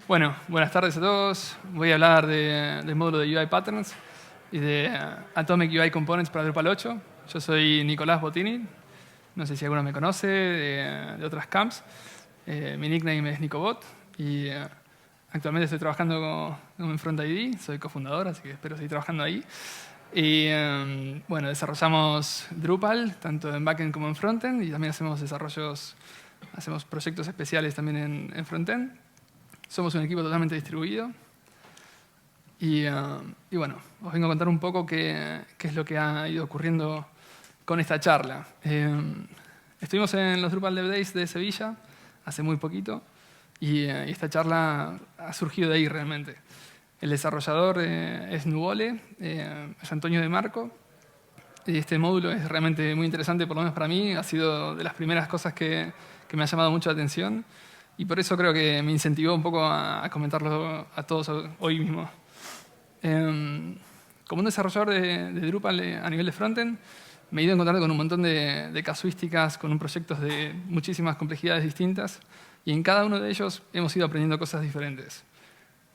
Bueno, buenas tardes a todos. Voy a hablar del módulo de UI Patterns y de Atomic UI Components para Drupal 8. Yo soy Nicolás Bottini. No sé si alguno me conoce de otras camps. Mi nickname es NicoBot y actualmente estoy trabajando en FrontID. Soy cofundador, así que espero seguir trabajando ahí. Y bueno, desarrollamos Drupal, tanto en backend como en frontend, y también hacemos proyectos especiales también en frontend. Somos un equipo totalmente distribuido. Y bueno, os vengo a contar un poco qué es lo que ha ido ocurriendo con esta charla. Estuvimos en los Drupal Dev Days de Sevilla hace muy poquito, y esta charla ha surgido de ahí realmente. El desarrollador es Nuvole, es Antonio de Marco, y este módulo es realmente muy interesante, por lo menos para mí. Ha sido de las primeras cosas que me ha llamado mucho la atención, y por eso creo que me incentivó un poco a comentarlo a todos hoy mismo. Como un desarrollador de Drupal a nivel de frontend, me he ido encontrando con un montón de casuísticas, con proyectos de muchísimas complejidades distintas, y en cada uno de ellos hemos ido aprendiendo cosas diferentes.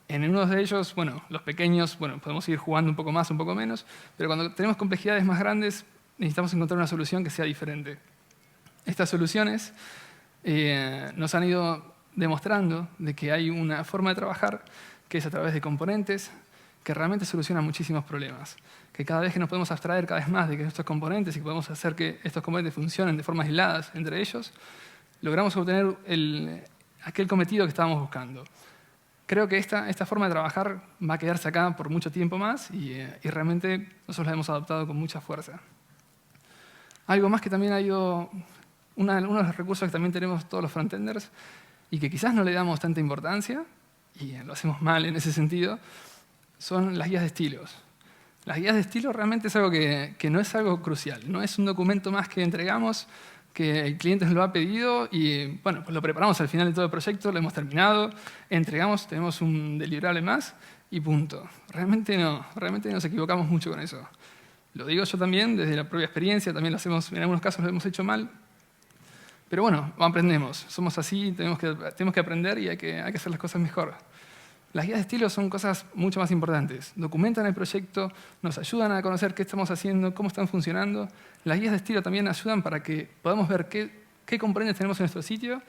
En uno de ellos, bueno, los pequeños, bueno, podemos ir jugando un poco más, un poco menos, pero cuando tenemos complejidades más grandes, necesitamos encontrar una solución que sea diferente. Estas soluciones nos han ido demostrando de que hay una forma de trabajar que es a través de componentes que realmente solucionan muchísimos problemas. Que cada vez que nos podemos abstraer cada vez más de que estos componentes y que podemos hacer que estos componentes funcionen de forma aisladas entre ellos, logramos obtener aquel cometido que estábamos buscando. Creo que esta forma de trabajar va a quedarse acá por mucho tiempo más y realmente nosotros la hemos adoptado con mucha fuerza. Algo más que también ha ido, uno de los recursos que también tenemos todos los frontenders y que quizás no le damos tanta importancia, y lo hacemos mal en ese sentido, son las guías de estilos. Las guías de estilo realmente es algo que no es algo crucial, no es un documento más que entregamos, que el cliente nos lo ha pedido y bueno, pues lo preparamos al final de todo el proyecto, lo hemos terminado, entregamos, tenemos un deliverable más y punto. Realmente nos equivocamos mucho con eso. Lo digo yo también, desde la propia experiencia, también lo hacemos, en algunos casos lo hemos hecho mal, pero bueno, aprendemos, somos así, tenemos que aprender y hay que hacer las cosas mejor. Las guías de estilo son cosas mucho más importantes. Documentan el proyecto, nos ayudan a conocer qué estamos haciendo, cómo están funcionando. Las guías de estilo también ayudan para que podamos ver qué componentes tenemos en nuestro sitio,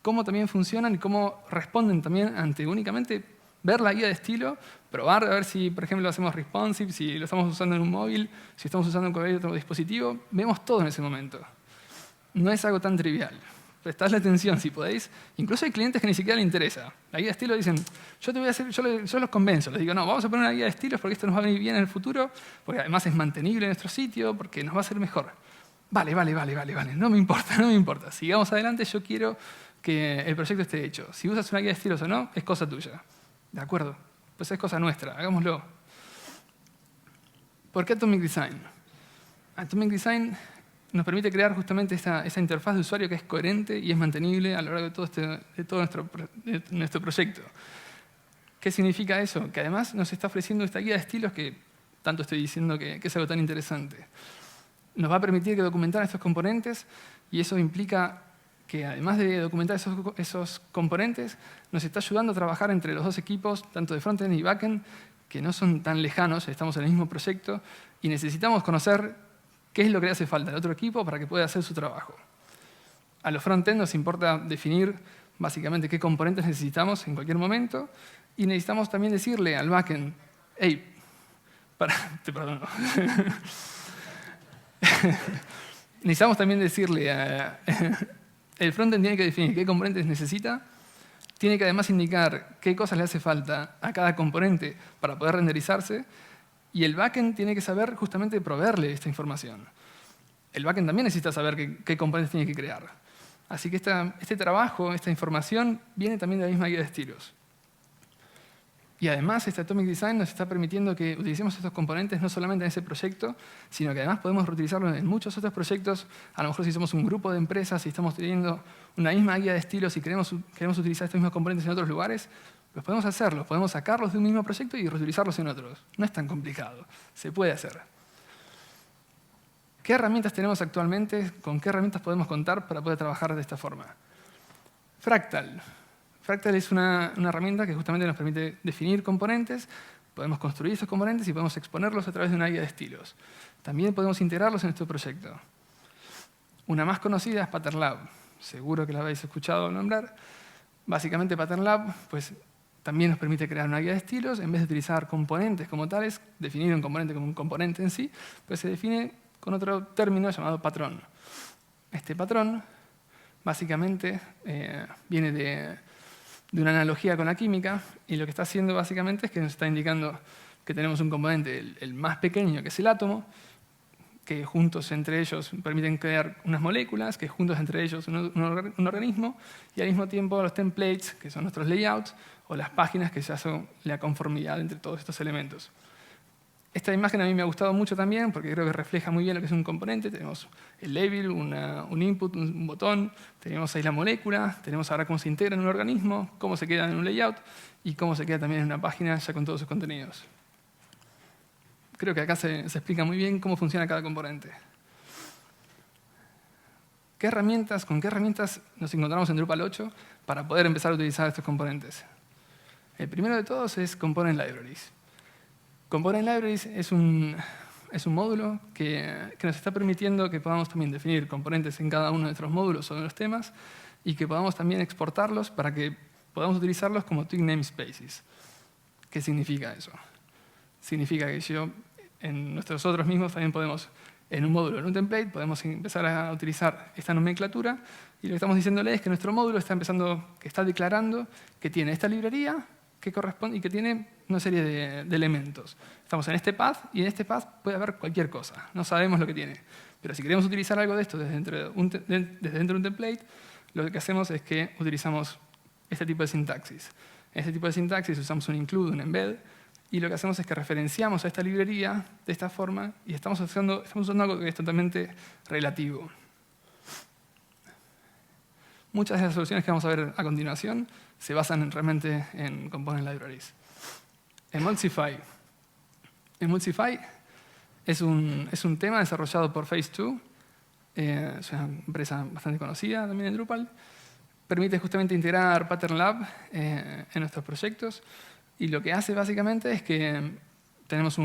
cómo también funcionan y cómo responden también ante únicamente ver la guía de estilo, probar a ver si, por ejemplo, lo hacemos responsive, si lo estamos usando en un móvil, si estamos usando en cualquier otro dispositivo. Vemos todo en ese momento. No es algo tan trivial. Prestadle atención si podéis. Incluso hay clientes que ni siquiera les interesa. La guía de estilo dicen, yo los convenzo, les digo, no, vamos a poner una guía de estilos porque esto nos va a venir bien en el futuro, porque además es mantenible en nuestro sitio, porque nos va a ser mejor. Vale, no me importa. Sigamos adelante, yo quiero que el proyecto esté hecho. Si usas una guía de estilos o no, es cosa tuya. ¿De acuerdo? Pues es cosa nuestra, hagámoslo. ¿Por qué Atomic Design? Atomic Design nos permite crear justamente esa interfaz de usuario que es coherente y es mantenible a lo largo de todo nuestro proyecto. ¿Qué significa eso? Que además nos está ofreciendo esta guía de estilos que tanto estoy diciendo que es algo tan interesante. Nos va a permitir que documentar estos componentes, y eso implica que además de documentar esos componentes, nos está ayudando a trabajar entre los dos equipos, tanto de frontend y backend, que no son tan lejanos, estamos en el mismo proyecto y necesitamos conocer qué es lo que le hace falta al otro equipo para que pueda hacer su trabajo. A los frontend nos importa definir básicamente qué componentes necesitamos en cualquier momento, y necesitamos también decirle al backend, hey, te perdono. Necesitamos también decirle el frontend tiene que definir qué componentes necesita, tiene que además indicar qué cosas le hace falta a cada componente para poder renderizarse, y el backend tiene que saber justamente proveerle esta información. El backend también necesita saber qué componentes tiene que crear. Así que este trabajo, esta información, viene también de la misma guía de estilos. Y además, este Atomic Design nos está permitiendo que utilicemos estos componentes no solamente en ese proyecto, sino que además podemos reutilizarlos en muchos otros proyectos. A lo mejor si somos un grupo de empresas, si estamos teniendo una misma guía de estilos y queremos utilizar estos mismos componentes en otros lugares, los podemos hacer, los podemos sacarlos de un mismo proyecto y reutilizarlos en otros. No es tan complicado, se puede hacer. ¿Qué herramientas tenemos actualmente? ¿Con qué herramientas podemos contar para poder trabajar de esta forma? Fractal. Fractal es una herramienta que justamente nos permite definir componentes, podemos construir esos componentes y podemos exponerlos a través de una guía de estilos. También podemos integrarlos en nuestro proyecto. Una más conocida es Pattern Lab. Seguro que la habéis escuchado nombrar. Básicamente Pattern Lab pues, también nos permite crear una guía de estilos. En vez de utilizar componentes como tales, definir un componente como un componente en sí, pues se define con otro término llamado patrón. Este patrón básicamente viene de una analogía con la química, y lo que está haciendo básicamente es que nos está indicando que tenemos un componente, el más pequeño, que es el átomo, que juntos entre ellos permiten crear unas moléculas, que juntos entre ellos un organismo, y al mismo tiempo los templates, que son nuestros layouts, o las páginas, que ya son la conformidad entre todos estos elementos. Esta imagen a mí me ha gustado mucho también, porque creo que refleja muy bien lo que es un componente. Tenemos el label, un input, un botón, tenemos ahí la molécula, tenemos ahora cómo se integra en un organismo, cómo se queda en un layout, y cómo se queda también en una página ya con todos sus contenidos. Creo que acá se explica muy bien cómo funciona cada componente. ¿Con qué herramientas nos encontramos en Drupal 8 para poder empezar a utilizar estos componentes? El primero de todos es Component Libraries. Component Libraries es un módulo que nos está permitiendo que podamos también definir componentes en cada uno de nuestros módulos o de los temas, y que podamos también exportarlos para que podamos utilizarlos como twig namespaces. ¿Qué significa eso? Significa que en nuestros otros mismos también podemos, en un módulo, en un template, podemos empezar a utilizar esta nomenclatura, y lo que estamos diciéndole es que nuestro módulo está declarando que tiene esta librería que corresponde y que tiene una serie de elementos. Estamos en este path, y en este path puede haber cualquier cosa. No sabemos lo que tiene. Pero si queremos utilizar algo de esto desde dentro de un template, lo que hacemos es que utilizamos este tipo de sintaxis. En este tipo de sintaxis usamos un include, un embed, y lo que hacemos es que referenciamos a esta librería de esta forma, y estamos usando algo que es totalmente relativo. Muchas de las soluciones que vamos a ver a continuación se basan realmente en Component Libraries. Emulsify. Emulsify es un tema desarrollado por Phase2. Es una empresa bastante conocida también en Drupal. Permite justamente integrar Pattern Lab en nuestros proyectos. Y lo que hace básicamente es que tenemos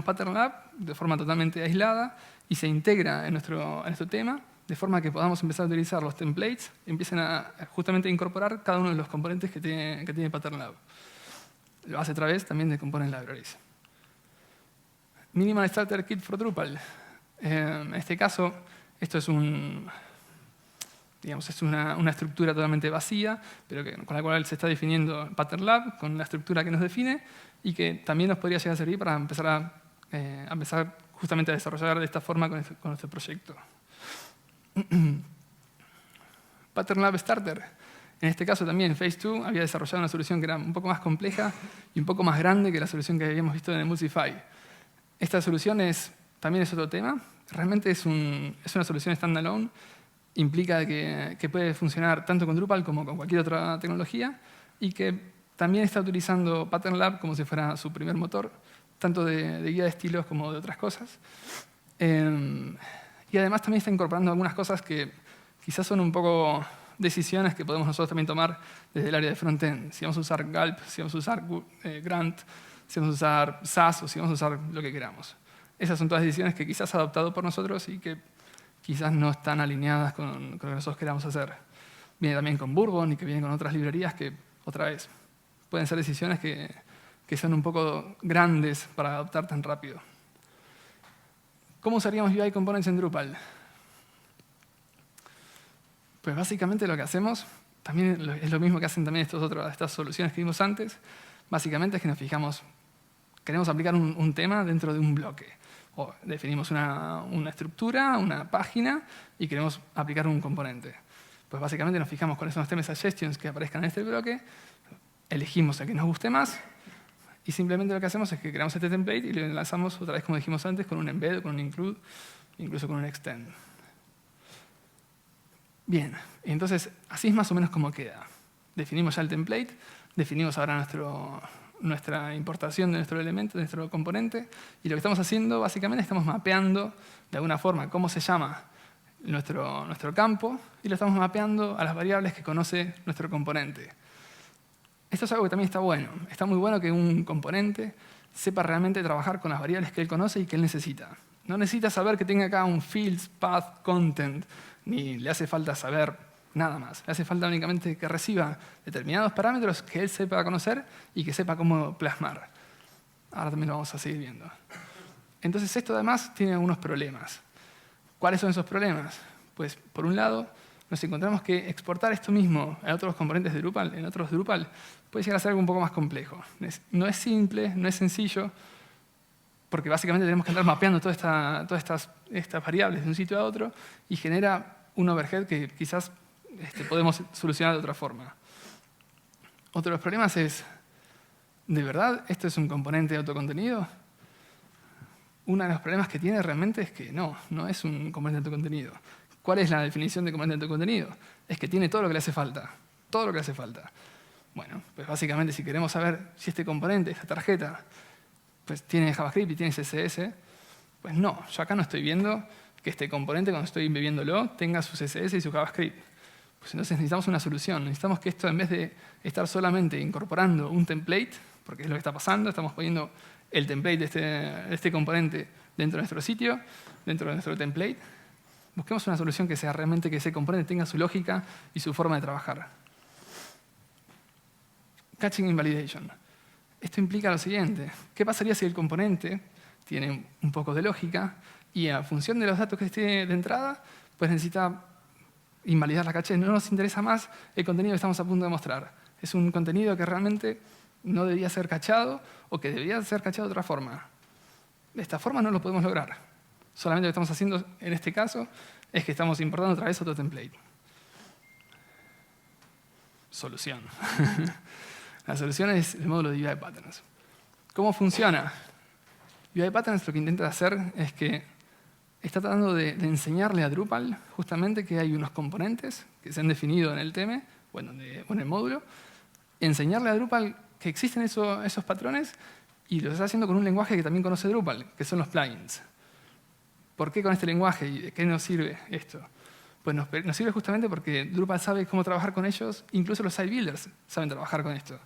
Pattern Lab de forma totalmente aislada, y se integra en nuestro tema, de forma que podamos empezar a utilizar los templates y empiecen a justamente incorporar cada uno de los componentes que tiene Pattern Lab. Lo hace a través también de Component Libraries. Minimal Starter Kit for Drupal. En este caso, esto es una estructura totalmente vacía, pero con la cual se está definiendo Pattern Lab, con la estructura que nos define, y que también nos podría llegar a servir para empezar justamente a desarrollar de esta forma con nuestro proyecto. Pattern Lab Starter. En este caso también Phase2 había desarrollado una solución que era un poco más compleja y un poco más grande que la solución que habíamos visto en Emulsify. Esta solución también es otro tema. Realmente es una solución standalone. Implica que puede funcionar tanto con Drupal como con cualquier otra tecnología, y que también está utilizando Pattern Lab como si fuera su primer motor, tanto de guía de estilos como de otras cosas. Y además también está incorporando algunas cosas que quizás son un poco decisiones que podemos nosotros también tomar desde el área de frontend. Si vamos a usar Gulp, si vamos a usar Grant, si vamos a usar SAS, o si vamos a usar lo que queramos. Esas son todas decisiones que quizás ha adoptado por nosotros y que quizás no están alineadas con lo que nosotros queramos hacer. Viene también con Bourbon, y que viene con otras librerías que, otra vez, pueden ser decisiones que son un poco grandes para adoptar tan rápido. ¿Cómo usaríamos UI Components en Drupal? Pues básicamente lo que hacemos también es lo mismo que hacen también estas soluciones que vimos antes. Básicamente es que nos fijamos, queremos aplicar un tema dentro de un bloque. O definimos una estructura, una página, y queremos aplicar un componente. Pues básicamente nos fijamos cuáles son los temas suggestions que aparezcan en este bloque, elegimos el que nos guste más, y simplemente lo que hacemos es que creamos este template y lo enlazamos otra vez, como dijimos antes, con un embed, con un include, incluso con un extend. Bien, entonces así es más o menos como queda. Definimos ya el template, definimos ahora nuestra importación de nuestro elemento, de nuestro componente, y lo que estamos haciendo básicamente estamos mapeando de alguna forma cómo se llama nuestro campo, y lo estamos mapeando a las variables que conoce nuestro componente. Esto es algo que también está bueno. Está muy bueno que un componente sepa realmente trabajar con las variables que él conoce y que él necesita. No necesita saber que tenga acá un fields, path, content, ni le hace falta saber nada más. Le hace falta únicamente que reciba determinados parámetros que él sepa conocer y que sepa cómo plasmar. Ahora también lo vamos a seguir viendo. Entonces esto además tiene algunos problemas. ¿Cuáles son esos problemas? Pues por un lado, nos encontramos que exportar esto mismo a otros componentes de Drupal, en otros Drupal, puede llegar a ser algo un poco más complejo. No es simple, no es sencillo, porque básicamente tenemos que andar mapeando todas estas variables de un sitio a otro y genera un overhead que quizás podemos solucionar de otra forma. Otro de los problemas es, ¿de verdad esto es un componente de autocontenido? Uno de los problemas que tiene realmente es que no es un componente de autocontenido. ¿Cuál es la definición de componente de autocontenido? Es que tiene todo lo que le hace falta. Todo lo que le hace falta. Bueno, pues básicamente si queremos saber si este componente, esta tarjeta, pues tiene JavaScript y tiene CSS, pues no, yo acá no estoy viendo que este componente, cuando estoy bebiéndolo, tenga su CSS y su JavaScript. Pues entonces necesitamos una solución. Necesitamos que esto, en vez de estar solamente incorporando un template, porque es lo que está pasando, estamos poniendo el template de este componente dentro de nuestro sitio, dentro de nuestro template, busquemos una solución que sea realmente que ese componente tenga su lógica y su forma de trabajar. Catching invalidation. Esto implica lo siguiente. ¿Qué pasaría si el componente tiene un poco de lógica y a función de los datos que esté de entrada, pues necesita invalidar la caché? No nos interesa más el contenido que estamos a punto de mostrar. Es un contenido que realmente no debería ser cachado o que debería ser cachado de otra forma. De esta forma no lo podemos lograr. Solamente lo que estamos haciendo en este caso es que estamos importando otra vez otro template. Solución. La solución es el módulo de UI Patterns. ¿Cómo funciona? UI Patterns lo que intenta hacer es que está tratando de enseñarle a Drupal justamente que hay unos componentes que se han definido en el tema o en el módulo, enseñarle a Drupal que existen esos patrones y lo está haciendo con un lenguaje que también conoce Drupal, que son los plugins. ¿Por qué con este lenguaje y de qué nos sirve esto? Pues nos sirve justamente porque Drupal sabe cómo trabajar con ellos, incluso los site builders saben trabajar con esto.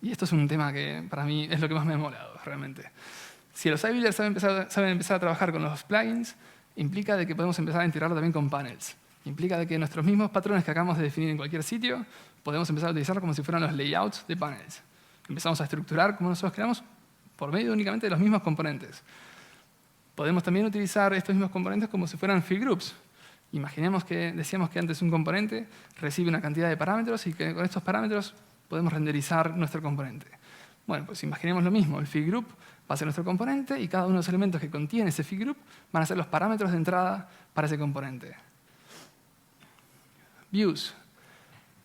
Y esto es un tema que para mí es lo que más me ha molado, realmente. Si los site builders saben empezar a trabajar con los plugins, implica de que podemos empezar a integrarlo también con panels. Implica de que nuestros mismos patrones que acabamos de definir en cualquier sitio, podemos empezar a utilizarlos como si fueran los layouts de panels. Empezamos a estructurar como nosotros queramos por medio únicamente de los mismos componentes. Podemos también utilizar estos mismos componentes como si fueran field groups. Imaginemos que decíamos que antes un componente recibe una cantidad de parámetros y que con estos parámetros podemos renderizar nuestro componente. Bueno, pues imaginemos lo mismo. El field group va a ser nuestro componente y cada uno de los elementos que contiene ese field group van a ser los parámetros de entrada para ese componente. Views.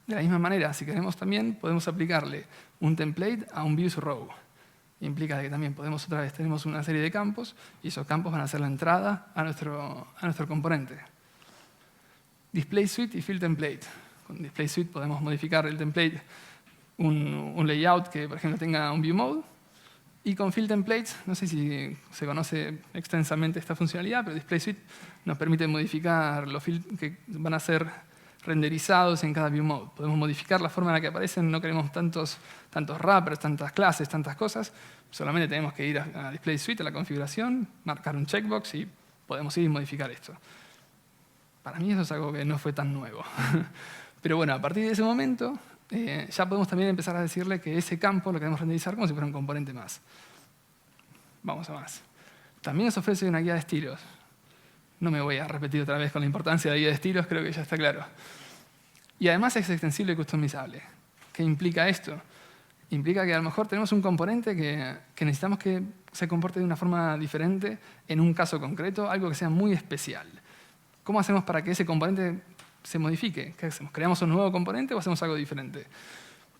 De la misma manera, si queremos también, podemos aplicarle un template a un views row. Implica que también tenemos una serie de campos y esos campos van a ser la entrada a nuestro componente. Display Suite y Field Template. Con Display Suite podemos modificar el template, un layout que, por ejemplo, tenga un view mode. Y con Field Templates, no sé si se conoce extensamente esta funcionalidad, pero Display Suite nos permite modificar los fields que van a ser renderizados en cada view mode. Podemos modificar la forma en la que aparecen, no queremos tantos wrappers, tantas clases, tantas cosas. Solamente tenemos que ir a Display Suite, a la configuración, marcar un checkbox y podemos ir y modificar esto. Para mí eso es algo que no fue tan nuevo. Pero bueno, a partir de ese momento ya podemos también empezar a decirle que ese campo lo queremos renderizar como si fuera un componente más. Vamos a más. También nos ofrece una guía de estilos. No me voy a repetir otra vez con la importancia de la guía de estilos, creo que ya está claro. Y además es extensible y customizable. ¿Qué implica esto? Implica que a lo mejor tenemos un componente que necesitamos que se comporte de una forma diferente en un caso concreto, algo que sea muy especial. ¿Cómo hacemos para que ese componente se modifique? ¿Qué hacemos? ¿Creamos un nuevo componente o hacemos algo diferente?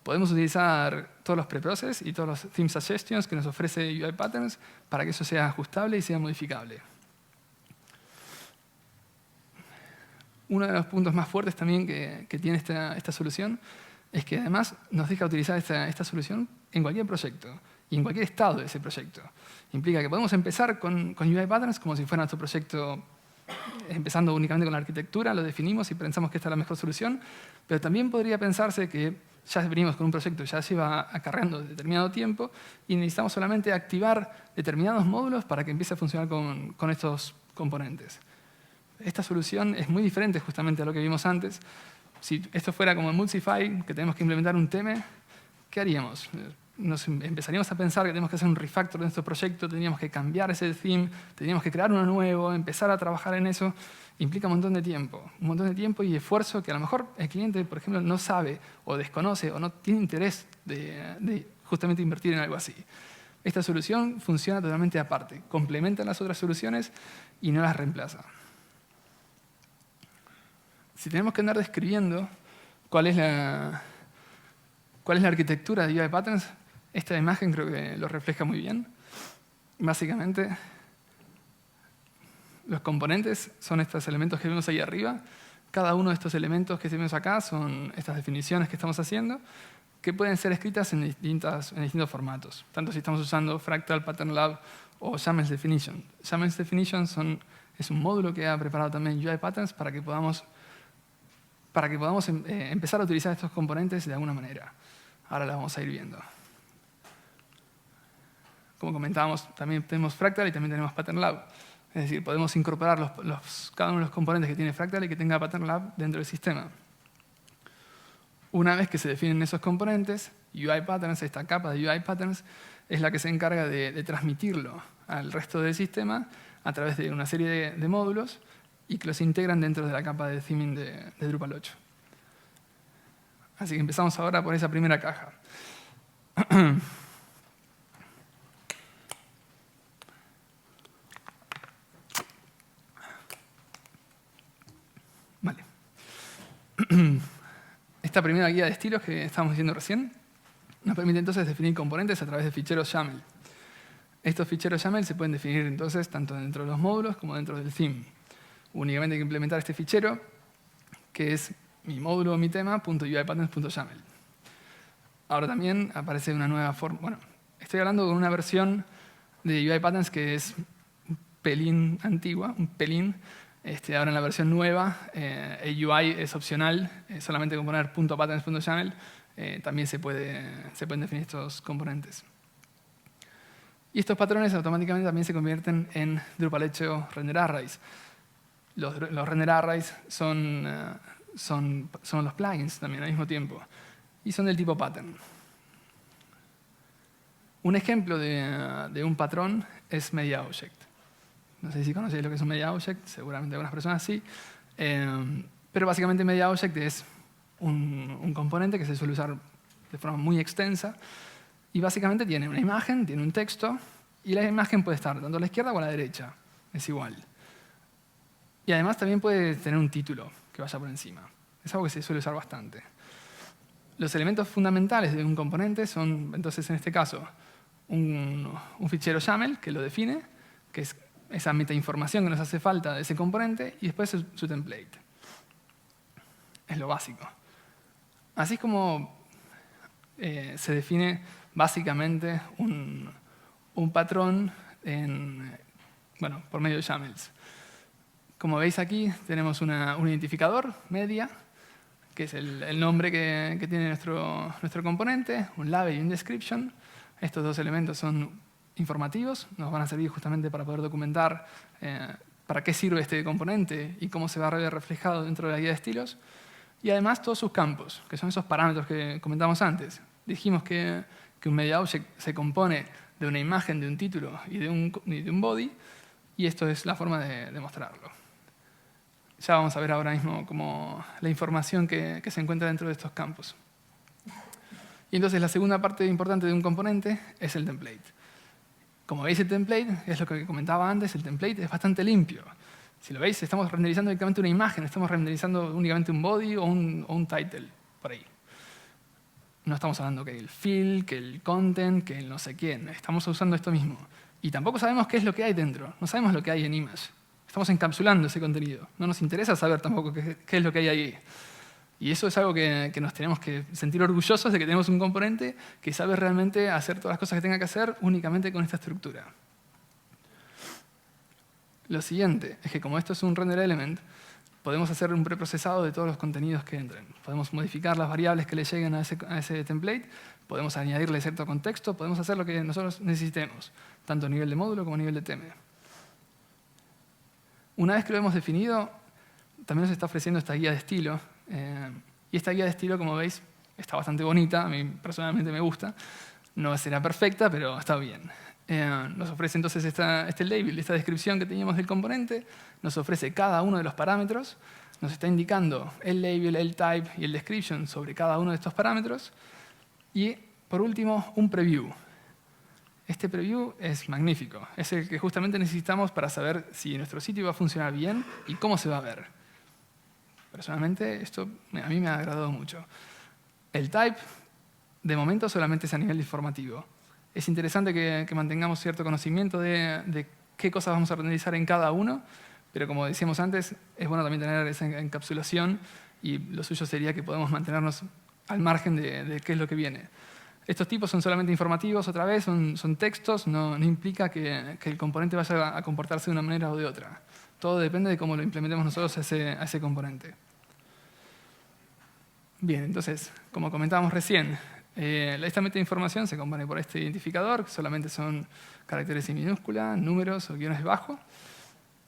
Podemos utilizar todos los preprocess y todos los theme suggestions que nos ofrece UI Patterns para que eso sea ajustable y sea modificable. Uno de los puntos más fuertes también que tiene esta solución es que además nos deja utilizar esta solución en cualquier proyecto y en cualquier estado de ese proyecto. Implica que podemos empezar con UI Patterns como si fuera nuestro proyecto empezando únicamente con la arquitectura, lo definimos y pensamos que esta es la mejor solución, pero también podría pensarse que ya venimos con un proyecto que ya lleva acarreando determinado tiempo y necesitamos solamente activar determinados módulos para que empiece a funcionar con estos componentes. Esta solución es muy diferente justamente a lo que vimos antes. Si esto fuera como en Multify, que tenemos que implementar un theme, ¿qué haríamos? Nos empezaríamos a pensar que tenemos que hacer un refactor de nuestro proyecto, tendríamos que cambiar ese theme, tendríamos que crear uno nuevo, empezar a trabajar en eso. Implica un montón de tiempo y esfuerzo que a lo mejor el cliente, por ejemplo, no sabe o desconoce o no tiene interés de justamente invertir en algo así. Esta solución funciona totalmente aparte, complementa las otras soluciones y no las reemplaza. Si tenemos que andar describiendo cuál es la arquitectura de UI Patterns, esta imagen creo que lo refleja muy bien. Básicamente, los componentes son estos elementos que vemos ahí arriba. Cada uno de estos elementos que vemos acá son estas definiciones que estamos haciendo, que pueden ser escritas en distintos formatos, tanto si estamos usando Fractal, Pattern Lab o YAML Definition. YAML Definition es un módulo que ha preparado también UI Patterns para que podamos empezar a utilizar estos componentes de alguna manera. Ahora la vamos a ir viendo. Como comentábamos, también tenemos Fractal y también tenemos Pattern Lab. Es decir, podemos incorporar cada uno de los componentes que tiene Fractal y que tenga Pattern Lab dentro del sistema. Una vez que se definen esos componentes, UI Patterns, esta capa de UI Patterns, es la que se encarga de transmitirlo al resto del sistema a través de una serie de módulos y que los integran dentro de la capa de theming de Drupal 8. Así que empezamos ahora por esa primera caja. Vale. Esta primera guía de estilos que estábamos diciendo recién nos permite entonces definir componentes a través de ficheros YAML. Estos ficheros YAML se pueden definir entonces tanto dentro de los módulos como dentro del theme. Únicamente hay que implementar este fichero, que es mi módulo o mi tema.uipatterns.yaml. Ahora también aparece una nueva forma. Bueno, estoy hablando de una versión de UiPatterns que es un pelín antigua, un pelín. Ahora en la versión nueva, el UI es opcional, solamente con poner .patterns.yaml también se pueden definir estos componentes. Y estos patrones automáticamente también se convierten en Drupal 8 Render Arrays. Los Render Arrays son los plugins también al mismo tiempo. Y son del tipo pattern. Un ejemplo de un patrón es MediaObject. No sé si conocéis lo que es un MediaObject, seguramente algunas personas sí. Pero básicamente MediaObject es un componente que se suele usar de forma muy extensa. Y básicamente tiene una imagen, tiene un texto, y la imagen puede estar tanto a la izquierda como a la derecha. Es igual. Y además también puede tener un título que vaya por encima. Es algo que se suele usar bastante. Los elementos fundamentales de un componente son, entonces en este caso, un fichero YAML que lo define, que es esa metainformación que nos hace falta de ese componente, y después su template. Es lo básico. Así es como se define básicamente un patrón por medio de YAMLs. Como veis aquí, tenemos un identificador, media, que es el nombre que tiene nuestro componente, un label y un description. Estos dos elementos son informativos, nos van a servir justamente para poder documentar para qué sirve este componente y cómo se va a ver reflejado dentro de la guía de estilos. Y además todos sus campos, que son esos parámetros que comentamos antes. Dijimos que un MediaObject se compone de una imagen, de un título y de un body, y esto es la forma de mostrarlo. Ya vamos a ver ahora mismo como la información que se encuentra dentro de estos campos. Y entonces la segunda parte importante de un componente es el template. Como veis, el template, es lo que comentaba antes, el template es bastante limpio. Si lo veis, estamos renderizando directamente una imagen, estamos renderizando únicamente un body o un title, por ahí. No estamos hablando que el fill, que el content, que el no sé quién. Estamos usando esto mismo. Y tampoco sabemos qué es lo que hay dentro. No sabemos lo que hay en image. Estamos encapsulando ese contenido. No nos interesa saber tampoco qué es lo que hay ahí. Y eso es algo que nos tenemos que sentir orgullosos de que tenemos un componente que sabe realmente hacer todas las cosas que tenga que hacer únicamente con esta estructura. Lo siguiente es que como esto es un render element, podemos hacer un preprocesado de todos los contenidos que entren. Podemos modificar las variables que le lleguen a ese template, podemos añadirle cierto contexto, podemos hacer lo que nosotros necesitemos, tanto a nivel de módulo como a nivel de tema. Una vez que lo hemos definido, también nos está ofreciendo esta guía de estilo. Y esta guía de estilo, como veis, está bastante bonita, a mí personalmente me gusta. No será perfecta, pero está bien. Nos ofrece entonces este label, esta descripción que teníamos del componente, nos ofrece cada uno de los parámetros, nos está indicando el label, el type y el description sobre cada uno de estos parámetros. Y, por último, un preview. Este preview es magnífico. Es el que justamente necesitamos para saber si nuestro sitio va a funcionar bien y cómo se va a ver. Personalmente, esto a mí me ha agradado mucho. El type, de momento, solamente es a nivel informativo. Es interesante que mantengamos cierto conocimiento de qué cosas vamos a renderizar en cada uno, pero como decíamos antes, es bueno también tener esa encapsulación y lo suyo sería que podamos mantenernos al margen de qué es lo que viene. Estos tipos son solamente informativos, otra vez, son textos, no implica que el componente vaya a comportarse de una manera o de otra. Todo depende de cómo lo implementemos nosotros a ese componente. Bien, entonces, como comentábamos recién, esta metainformación se compone por este identificador, que solamente son caracteres en minúscula, números o guiones bajo.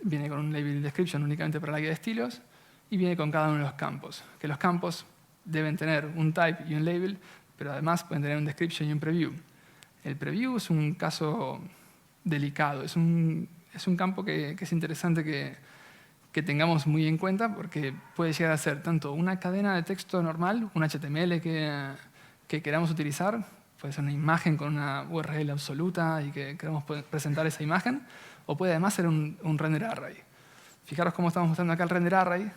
Viene con un label description únicamente para la guía de estilos y viene con cada uno de los campos. Que los campos deben tener un type y un label, pero además pueden tener un description y un preview. El preview es un caso delicado, es un campo que es interesante que tengamos muy en cuenta porque puede llegar a ser tanto una cadena de texto normal, un HTML que queramos utilizar, puede ser una imagen con una URL absoluta y que queramos presentar esa imagen, o puede además ser un render array. Fijaros cómo estamos mostrando acá el render array,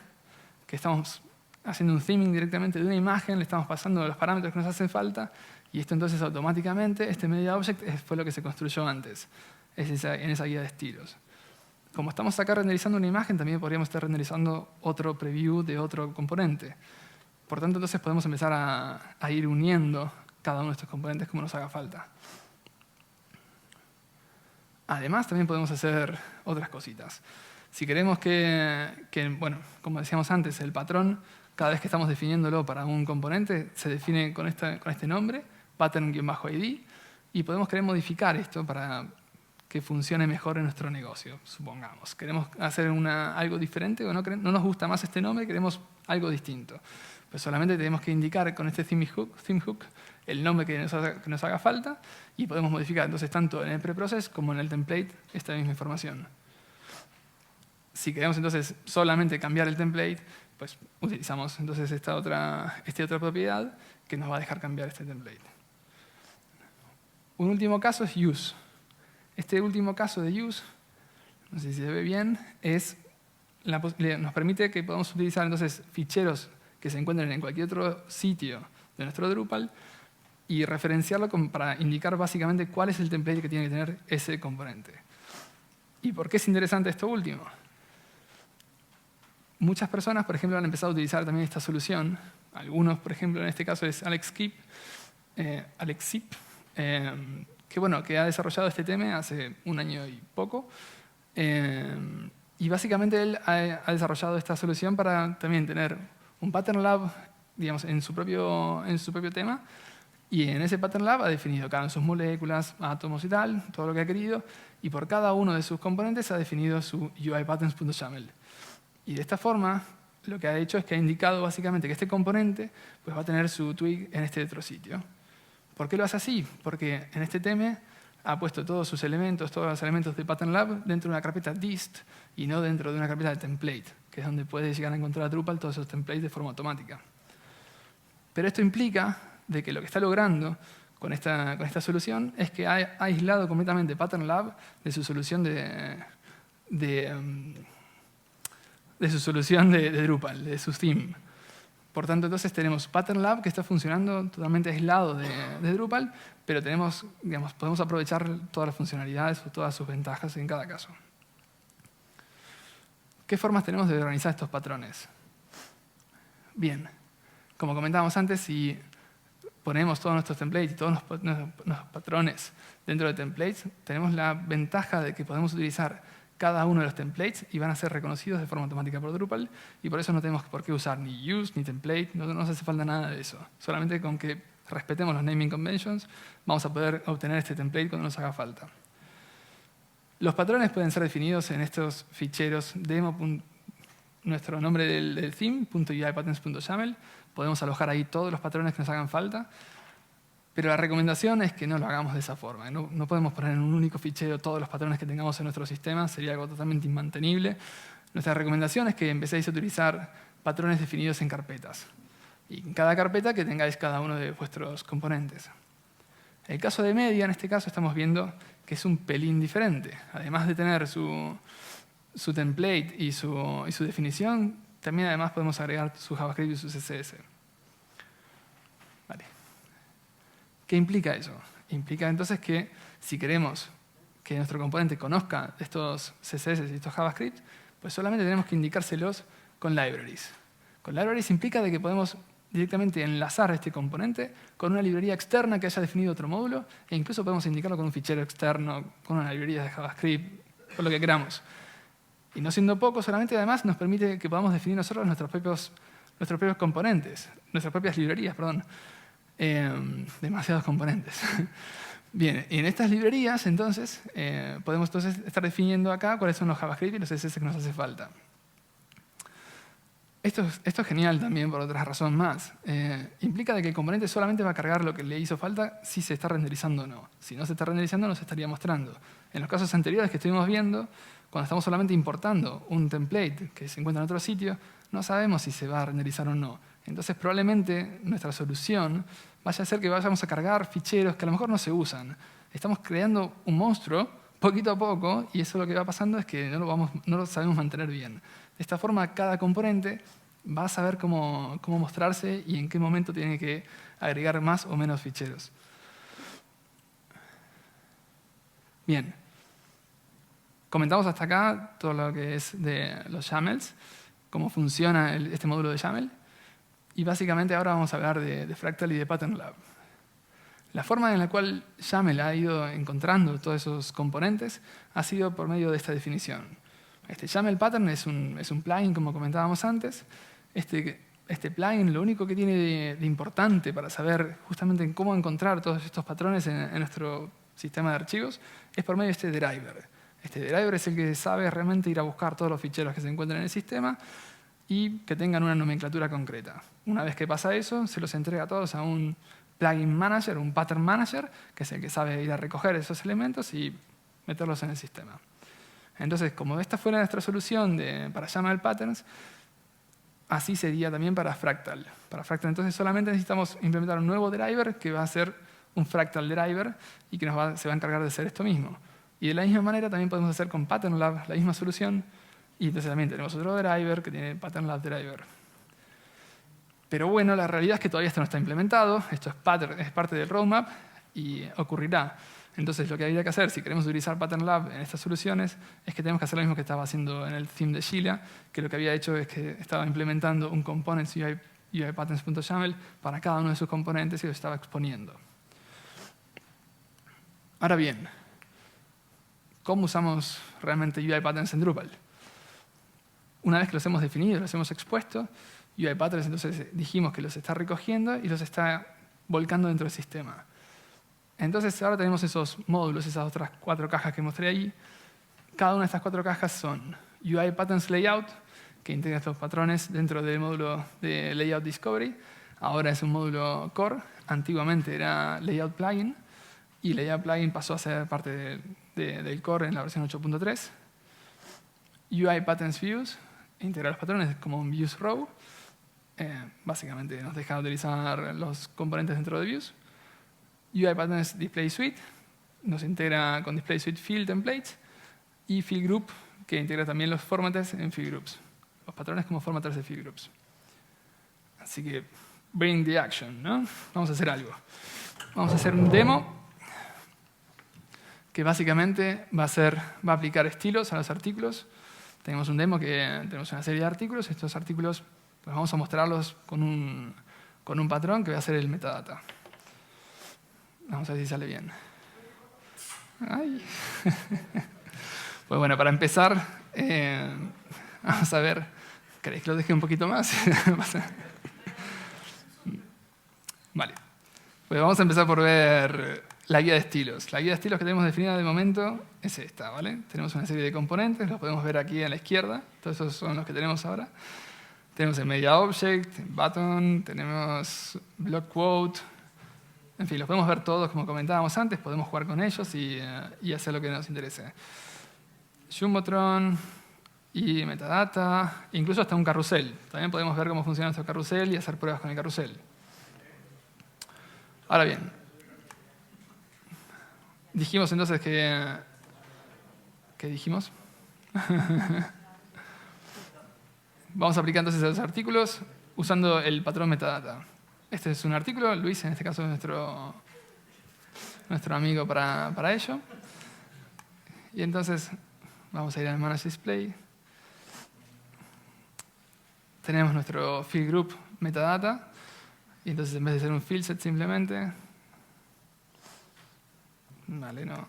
que estamos haciendo un theming directamente de una imagen, le estamos pasando los parámetros que nos hacen falta, y esto entonces automáticamente, este media object fue lo que se construyó antes, en esa guía de estilos. Como estamos acá renderizando una imagen, también podríamos estar renderizando otro preview de otro componente. Por tanto, entonces podemos empezar a ir uniendo cada uno de estos componentes como nos haga falta. Además, también podemos hacer otras cositas. Si queremos bueno, como decíamos antes, el patrón, cada vez que estamos definiéndolo para un componente, se define con este nombre, pattern-id, y podemos querer modificar esto para que funcione mejor en nuestro negocio, supongamos. Queremos hacer algo diferente o no nos gusta más este nombre, queremos algo distinto. Pues solamente tenemos que indicar con este theme hook el nombre que nos haga falta y podemos modificar entonces tanto en el preprocess como en el template esta misma información. Si queremos entonces solamente cambiar el template, pues utilizamos entonces esta otra propiedad que nos va a dejar cambiar este template. Un último caso es use. Este último caso de use, no sé si se ve bien, nos permite que podamos utilizar entonces ficheros que se encuentren en cualquier otro sitio de nuestro Drupal y referenciarlo para indicar básicamente cuál es el template que tiene que tener ese componente. ¿Y por qué es interesante esto último? Muchas personas, por ejemplo, han empezado a utilizar también esta solución. Algunos, por ejemplo, en este caso es Alexip, que ha desarrollado este tema hace un año y poco. Y básicamente él ha desarrollado esta solución para también tener un Pattern Lab, digamos, en su propio tema. Y en ese Pattern Lab ha definido cada una de sus moléculas, átomos y tal, todo lo que ha querido. Y por cada uno de sus componentes ha definido su UIPatterns.yaml. Y de esta forma, lo que ha hecho es que ha indicado básicamente que este componente pues, va a tener su twig en este otro sitio. ¿Por qué lo hace así? Porque en este tema ha puesto todos los elementos de Pattern Lab dentro de una carpeta dist y no dentro de una carpeta de template, que es donde puede llegar a encontrar a Drupal todos esos templates de forma automática. Pero esto implica de que lo que está logrando con esta solución es que ha aislado completamente Pattern Lab de su solución de Drupal, de su theme. Por tanto, entonces tenemos Pattern Lab que está funcionando totalmente aislado de Drupal, pero podemos aprovechar todas las funcionalidades o todas sus ventajas en cada caso. ¿Qué formas tenemos de organizar estos patrones? Bien, como comentábamos antes, si ponemos todos nuestros templates y todos nuestros patrones dentro de templates, tenemos la ventaja de que podemos utilizar cada uno de los templates y van a ser reconocidos de forma automática por Drupal, y por eso no tenemos por qué usar ni use ni template, no nos hace falta nada de eso. Solamente con que respetemos los naming conventions vamos a poder obtener este template cuando nos haga falta. Los patrones pueden ser definidos en estos ficheros demo. Nuestro nombre del theme, .uipatterns.yaml. Podemos alojar ahí todos los patrones que nos hagan falta. Pero la recomendación es que no lo hagamos de esa forma. No podemos poner en un único fichero todos los patrones que tengamos en nuestro sistema. Sería algo totalmente inmantenible. Nuestra recomendación es que empecéis a utilizar patrones definidos en carpetas. Y en cada carpeta que tengáis cada uno de vuestros componentes. El caso de media, en este caso, estamos viendo que es un pelín diferente. Además de tener su template y su definición, también además podemos agregar su JavaScript y su CSS. Vale. ¿Qué implica eso? Implica entonces que si queremos que nuestro componente conozca estos CSS y estos JavaScript, pues solamente tenemos que indicárselos con libraries. Con libraries implica de que podemos directamente enlazar este componente con una librería externa que haya definido otro módulo, e incluso podemos indicarlo con un fichero externo, con una librería de JavaScript, con lo que queramos. Y no siendo poco, solamente además nos permite que podamos definir nosotros nuestros propios componentes, nuestras propias librerías, perdón. Demasiados componentes. Bien, y en estas librerías, entonces, podemos estar definiendo acá cuáles son los JavaScript y los CSS que nos hace falta. Esto es genial también por otra razón más. Implica de que el componente solamente va a cargar lo que le hizo falta si se está renderizando o no. Si no se está renderizando, nos estaría mostrando. En los casos anteriores que estuvimos viendo, cuando estamos solamente importando un template que se encuentra en otro sitio, no sabemos si se va a renderizar o no. Entonces, probablemente nuestra solución vaya a ser que vayamos a cargar ficheros que a lo mejor no se usan. Estamos creando un monstruo poquito a poco y eso lo que va pasando es que no lo sabemos mantener bien. De esta forma, cada componente va a saber cómo mostrarse y en qué momento tiene que agregar más o menos ficheros. Bien. Comentamos hasta acá todo lo que es de los YAMLs, cómo funciona este módulo de YAML. Y básicamente ahora vamos a hablar de Fractal y de Pattern Lab. La forma en la cual YAML ha ido encontrando todos esos componentes ha sido por medio de esta definición. Este YAML Pattern es un plugin, como comentábamos antes. Este plugin lo único que tiene de importante para saber justamente cómo encontrar todos estos patrones en nuestro sistema de archivos es por medio de este driver. Este driver es el que sabe realmente ir a buscar todos los ficheros que se encuentran en el sistema y que tengan una nomenclatura concreta. Una vez que pasa eso, se los entrega a todos a un plugin manager, un pattern manager, que es el que sabe ir a recoger esos elementos y meterlos en el sistema. Entonces, como esta fuera nuestra solución para YAML patterns, así sería también para Fractal. Para Fractal, entonces, solamente necesitamos implementar un nuevo driver que va a ser un Fractal driver y que se va a encargar de hacer esto mismo. Y de la misma manera también podemos hacer con Pattern Lab la misma solución. Y entonces también tenemos otro driver que tiene Pattern Lab driver. Pero bueno, la realidad es que todavía esto no está implementado. Esto es parte del roadmap y ocurrirá. Entonces lo que habría que hacer si queremos utilizar Pattern Lab en estas soluciones es que tenemos que hacer lo mismo que estaba haciendo en el theme de Sheila, que lo que había hecho es que estaba implementando un components uipatterns.yaml para cada uno de sus componentes y lo estaba exponiendo. Ahora bien, ¿cómo usamos realmente UiPatterns en Drupal? Una vez que los hemos definido, los hemos expuesto, UiPatterns entonces dijimos que los está recogiendo y los está volcando dentro del sistema. Entonces ahora tenemos esos módulos, esas otras 4 cajas que mostré ahí. Cada una de estas 4 cajas son UiPatterns Layout, que integra estos patrones dentro del módulo de Layout Discovery. Ahora es un módulo core, antiguamente era Layout Plugin, y Layout Plugin pasó a ser parte del core en la versión 8.3. UiPatterns Views, integra los patrones como un Views Row. Básicamente nos deja utilizar los componentes dentro de Views. UiPatterns Display Suite, nos integra con Display Suite Field Templates. Y Field Group, que integra también los formatters en Field Groups. Los patrones como formatters de Field Groups. Así que, bring the action, ¿no? Vamos a hacer algo. Vamos a hacer un demo que básicamente va a aplicar estilos a los artículos. Tenemos un demo que tenemos una serie de artículos. Estos artículos pues vamos a mostrarlos con un patrón que va a ser el metadata. Vamos a ver si sale bien. Ay. Pues bueno, para empezar, vamos a ver, ¿queréis que lo deje un poquito más? Vale, pues vamos a empezar por ver la guía de estilos. La guía de estilos que tenemos definida de momento es esta, ¿vale? Tenemos una serie de componentes, los podemos ver aquí a la izquierda, todos esos son los que tenemos ahora. Tenemos el Media Object, Button, tenemos Block Quote, en fin, los podemos ver todos como comentábamos antes, podemos jugar con ellos y hacer lo que nos interese. Jumbotron y metadata, incluso hasta un carrusel. También podemos ver cómo funciona nuestro carrusel y hacer pruebas con el carrusel. Ahora bien, dijimos entonces que... ¿Qué dijimos? Vamos a aplicar entonces a los artículos usando el patrón metadata. Este es un artículo, Luis en este caso es nuestro amigo para ello. Y entonces vamos a ir al Manage Display. Tenemos nuestro field group metadata. Y entonces en vez de ser un field set simplemente... Vale, no.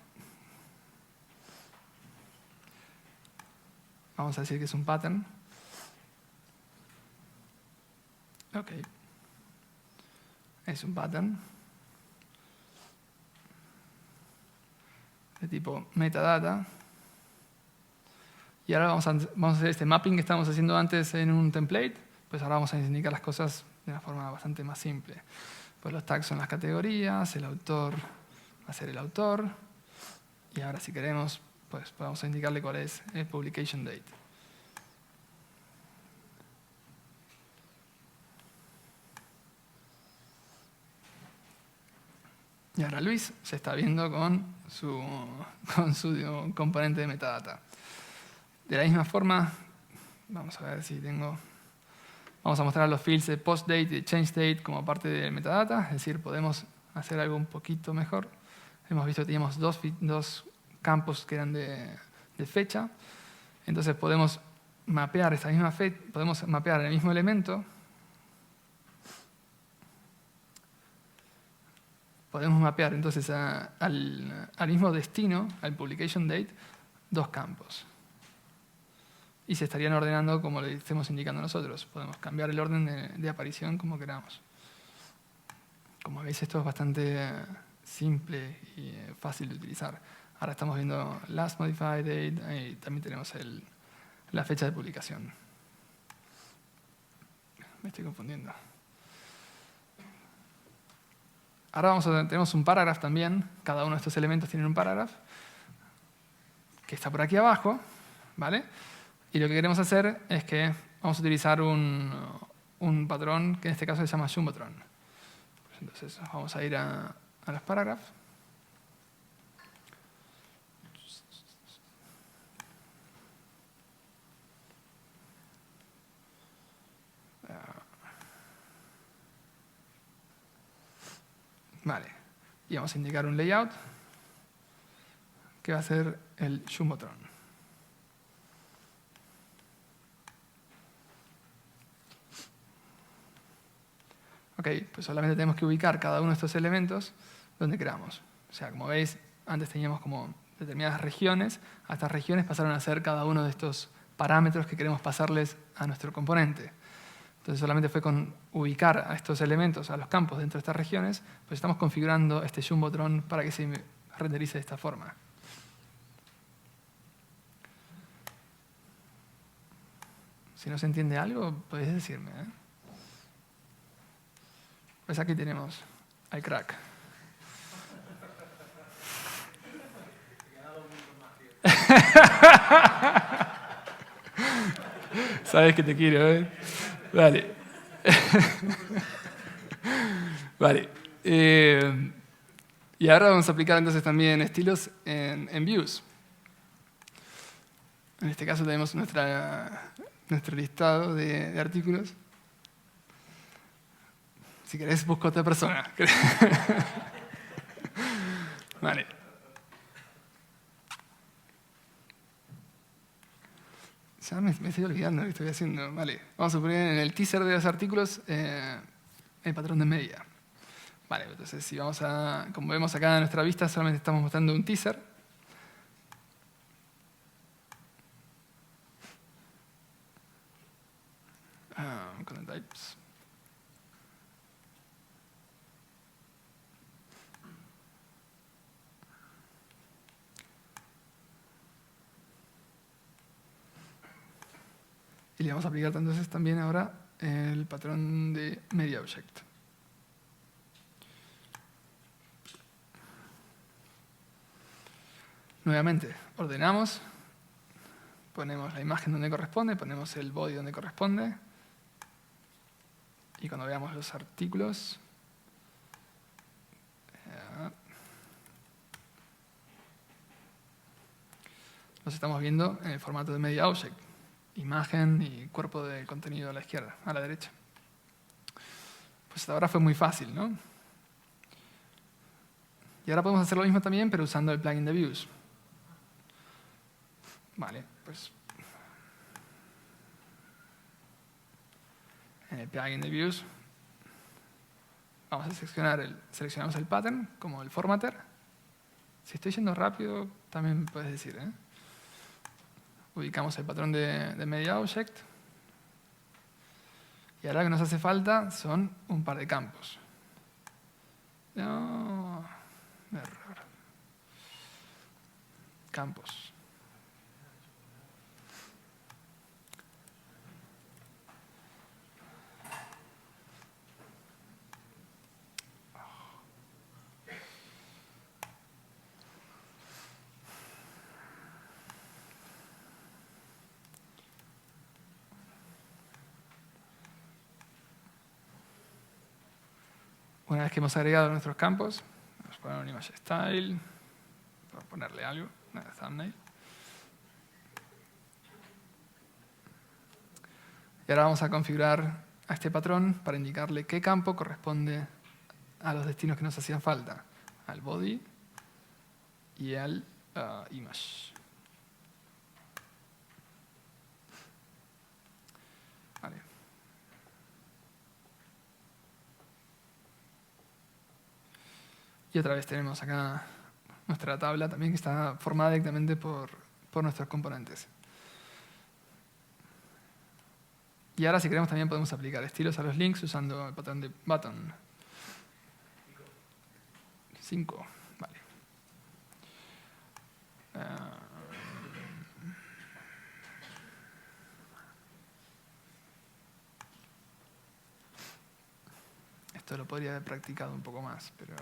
Vamos a decir que es un pattern. Ok. Es un pattern de tipo metadata. Y ahora vamos a hacer este mapping que estábamos haciendo antes en un template. Pues ahora vamos a indicar las cosas de una forma bastante más simple. Pues los tags son las categorías, el autor va a ser el autor. Y ahora si queremos, pues vamos a indicarle cuál es el publication date. Y ahora Luis se está viendo con su componente de metadata. De la misma forma, vamos a ver si tengo... Vamos a mostrar los fields de postDate y de changeDate como parte del metadata, es decir, podemos hacer algo un poquito mejor. Hemos visto que teníamos dos campos que eran de fecha. Entonces podemos mapear esta misma fecha, podemos mapear el mismo elemento. Podemos mapear entonces al mismo destino, al publication date, dos campos. Y se estarían ordenando como le estemos indicando nosotros. Podemos cambiar el orden de aparición como queramos. Como veis, esto es bastante simple y fácil de utilizar. Ahora estamos viendo last modified date y también tenemos la fecha de publicación. Me estoy confundiendo. Ahora tenemos un paragraph también. Cada uno de estos elementos tiene un paragraph que está por aquí abajo, ¿vale? Y lo que queremos hacer es que vamos a utilizar un patrón que en este caso se llama Jumbotron. Pues entonces vamos a ir a los paragraphs. Vale. Y vamos a indicar un layout que va a ser el Jumbotron. Ok, pues solamente tenemos que ubicar cada uno de estos elementos donde queramos. O sea, como veis, antes teníamos como determinadas regiones. A estas regiones pasaron a ser cada uno de estos parámetros que queremos pasarles a nuestro componente. Entonces solamente fue con ubicar a estos elementos, a los campos dentro de estas regiones, pues estamos configurando este Jumbotron para que se renderice de esta forma. Si no se entiende algo, podéis decirme, ¿eh? Pues aquí tenemos al crack. Sabes que te quiero, ¿eh? Vale. Vale. Y ahora vamos a aplicar entonces también estilos en views. En este caso tenemos nuestro listado de artículos. Si querés, busco otra persona. Vale. Ya me estoy olvidando lo que estoy haciendo. Vale. Vamos a poner en el teaser de los artículos el patrón de media. Vale, entonces si vamos como vemos acá en nuestra vista, solamente estamos mostrando un teaser. content types. Y le vamos a aplicar entonces también ahora el patrón de MediaObject. Nuevamente, ordenamos, ponemos la imagen donde corresponde, ponemos el body donde corresponde, y cuando veamos los artículos, los estamos viendo en el formato de MediaObject. Imagen y cuerpo de contenido a la izquierda, a la derecha. Pues hasta ahora fue muy fácil, ¿no? Y ahora podemos hacer lo mismo también, pero usando el plugin de Views. Vale, pues en el plugin de Views vamos a seleccionamos el pattern como el formatter. Si estoy yendo rápido, también puedes decir, ¿eh? Ubicamos el patrón de MediaObject. Y ahora lo que nos hace falta son un par de campos. No, error. Campos. Una vez que hemos agregado nuestros campos, vamos a poner un image style, vamos a ponerle algo, una thumbnail. Y ahora vamos a configurar a este patrón para indicarle qué campo corresponde a los destinos que nos hacían falta, al body y al image. Vale. Y otra vez tenemos acá nuestra tabla también que está formada directamente por nuestros componentes. Y ahora si queremos también podemos aplicar estilos a los links usando el patrón de button. 5, vale. Esto lo podría haber practicado un poco más, pero...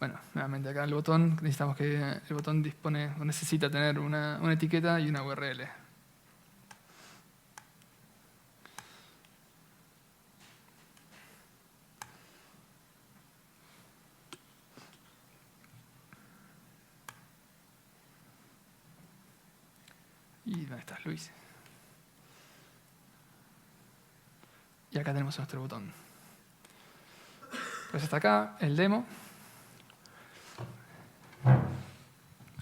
Bueno, nuevamente acá el botón, necesitamos que el botón dispone o necesita tener una etiqueta y una URL. ¿Y dónde estás, Luis? Y acá tenemos nuestro botón. Pues hasta acá el demo.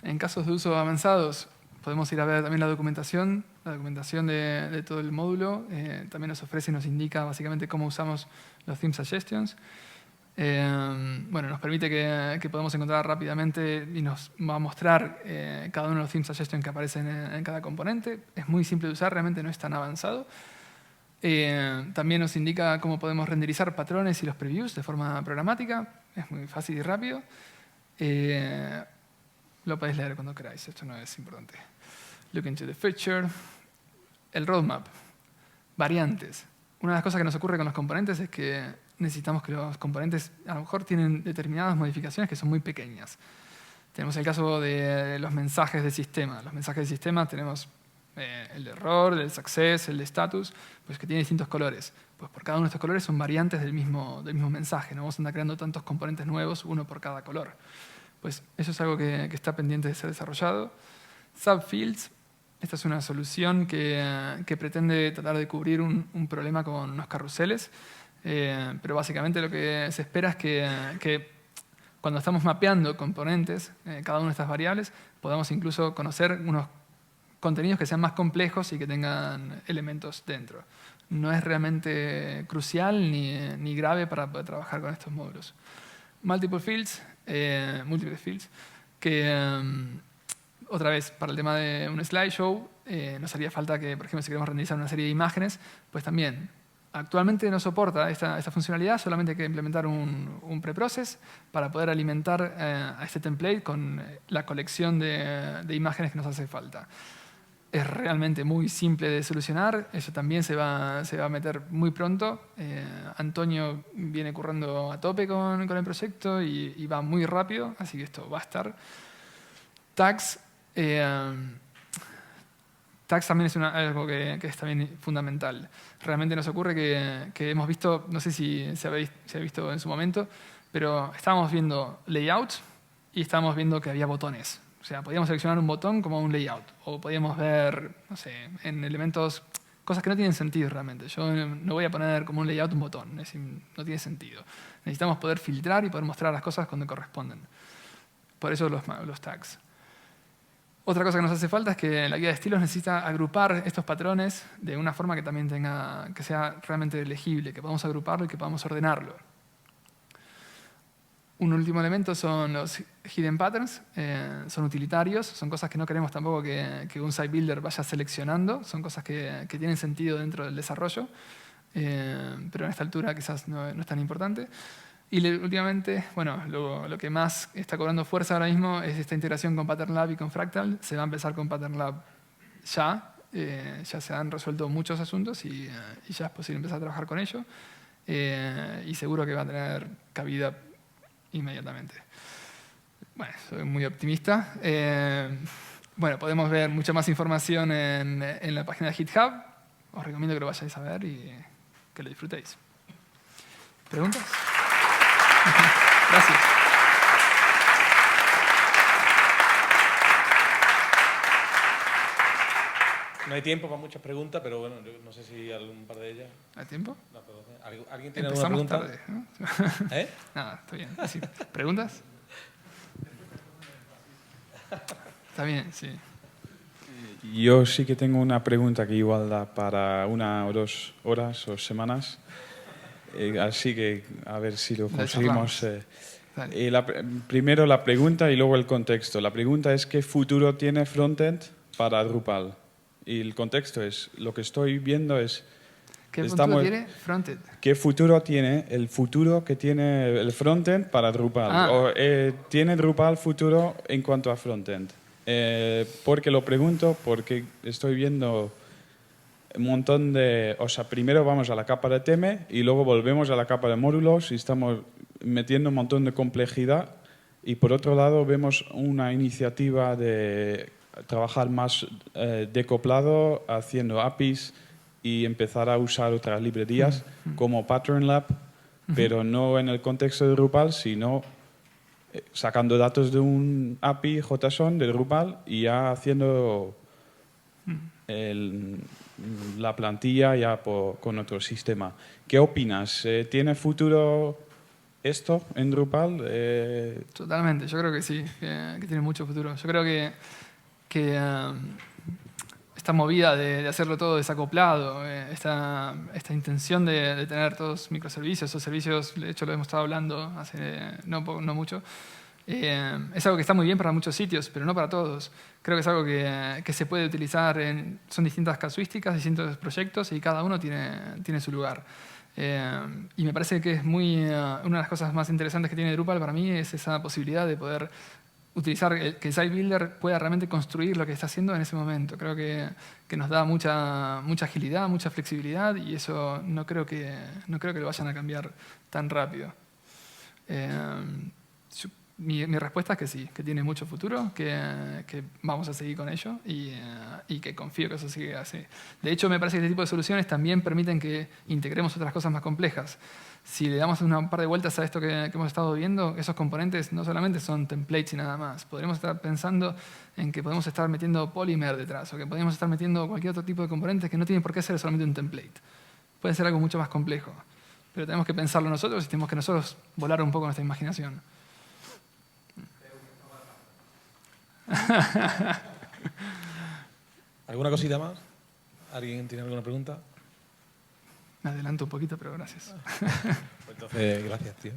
En casos de uso avanzados, podemos ir a ver también la documentación de todo el módulo. También nos ofrece y nos indica básicamente cómo usamos los Theme Suggestions. Bueno, nos permite que podamos encontrar rápidamente y nos va a mostrar cada uno de los Theme Suggestions que aparecen en cada componente. Es muy simple de usar, realmente no es tan avanzado. También nos indica cómo podemos renderizar patrones y los previews de forma programática. Es muy fácil y rápido. Lo podéis leer cuando queráis, esto no es importante. Look into the future. El roadmap. Variantes. Una de las cosas que nos ocurre con los componentes es que necesitamos que los componentes a lo mejor tienen determinadas modificaciones que son muy pequeñas. Tenemos el caso de los mensajes de sistema. Los mensajes de sistema tenemos el de error, el de success, el de status, pues que tiene distintos colores. Pues por cada uno de estos colores son variantes del mismo mensaje. No vamos a andar creando tantos componentes nuevos, uno por cada color. Pues eso es algo que está pendiente de ser desarrollado. Subfields. Esta es una solución que pretende tratar de cubrir un problema con unos carruseles, pero básicamente lo que se espera es que cuando estamos mapeando componentes, cada una de estas variables, podamos incluso conocer unos contenidos que sean más complejos y que tengan elementos dentro. No es realmente crucial ni grave para poder trabajar con estos módulos. Múltiples fields, que otra vez, para el tema de un slideshow, nos haría falta que, por ejemplo, si queremos renderizar una serie de imágenes, pues también actualmente no soporta esta funcionalidad, solamente hay que implementar un preprocess para poder alimentar a este template con la colección de imágenes que nos hace falta. Es realmente muy simple de solucionar, eso también se va a meter muy pronto. Antonio viene currando a tope con el proyecto y va muy rápido, así que esto va a estar. Tags. Tags también es algo que es también fundamental. Realmente nos ocurre que hemos visto, no sé si se ha visto en su momento, pero estábamos viendo layouts y estábamos viendo que había botones. O sea, podíamos seleccionar un botón como un layout. O podíamos ver, no sé, en elementos, cosas que no tienen sentido realmente. Yo no voy a poner como un layout un botón. Es decir, no tiene sentido. Necesitamos poder filtrar y poder mostrar las cosas cuando corresponden. Por eso los tags. Otra cosa que nos hace falta es que la guía de estilos necesita agrupar estos patrones de una forma que también que sea realmente legible, que podamos agruparlo y que podamos ordenarlo. Un último elemento son los hidden patterns, son utilitarios, son cosas que no queremos tampoco que un site builder vaya seleccionando, son cosas que tienen sentido dentro del desarrollo, pero en esta altura quizás no es tan importante. Y últimamente, bueno, lo que más está cobrando fuerza ahora mismo es esta integración con Pattern Lab y con Fractal. Se va a empezar con Pattern Lab ya. Ya se han resuelto muchos asuntos y ya es posible empezar a trabajar con ello. Y seguro que va a tener cabida inmediatamente. Bueno, soy muy optimista. Bueno, podemos ver mucha más información en la página de GitHub. Os recomiendo que lo vayáis a ver y que lo disfrutéis. ¿Preguntas? Gracias. No hay tiempo para muchas preguntas, pero bueno, no sé si algún par de ellas. ¿Hay tiempo? No, ¿alguien tiene Empezamos alguna pregunta? tarde, ¿no? ¿Eh? Nada, está bien. Sí. ¿Preguntas? Está bien, sí. Yo sí que tengo una pregunta que igual da para 1 o 2 horas o semanas. Así que a ver si lo conseguimos. Primero la pregunta y luego el contexto. La pregunta es ¿qué futuro tiene Frontend para Drupal? Y el contexto es, lo que estoy viendo es... ¿Qué futuro tiene Frontend? ¿Qué futuro tiene el futuro que tiene el Frontend para Drupal? ¿Tiene Drupal futuro en cuanto a Frontend? Porque lo pregunto, porque estoy viendo un montón de... O sea, primero vamos a la capa de teme y luego volvemos a la capa de módulos y estamos metiendo un montón de complejidad. Y por otro lado vemos una iniciativa de trabajar más decoplado, haciendo APIs y empezar a usar otras librerías como Pattern Lab, pero no en el contexto de Drupal, sino sacando datos de un API JSON de Drupal y ya haciendo la plantilla ya con otro sistema. ¿Qué opinas? ¿Tiene futuro esto en Drupal? Totalmente, yo creo que sí, que tiene mucho futuro. Yo creo que esta movida de hacerlo todo desacoplado, esta intención de tener todos microservicios o servicios, de hecho lo hemos estado hablando hace no mucho, es algo que está muy bien para muchos sitios, pero no para todos. Creo que es algo que se puede utilizar, son distintas casuísticas, distintos proyectos y cada uno tiene su lugar. Y me parece que es una de las cosas más interesantes que tiene Drupal para mí es esa posibilidad de poder utilizar que el site builder pueda realmente construir lo que está haciendo en ese momento. Creo que nos da mucha agilidad, mucha flexibilidad y eso no creo que lo vayan a cambiar tan rápido. Mi respuesta es que sí, que tiene mucho futuro, que vamos a seguir con ello y que confío que eso siga así. De hecho, me parece que este tipo de soluciones también permiten que integremos otras cosas más complejas. Si le damos un par de vueltas a esto que hemos estado viendo, esos componentes no solamente son templates y nada más. Podríamos estar pensando en que podemos estar metiendo Polymer detrás o que podríamos estar metiendo cualquier otro tipo de componentes que no tienen por qué ser solamente un template. Puede ser algo mucho más complejo. Pero tenemos que pensarlo nosotros y tenemos que nosotros volar un poco nuestra imaginación. ¿Alguna cosita más? ¿Alguien tiene alguna pregunta? Me adelanto un poquito, pero gracias. Pues entonces, gracias, tío.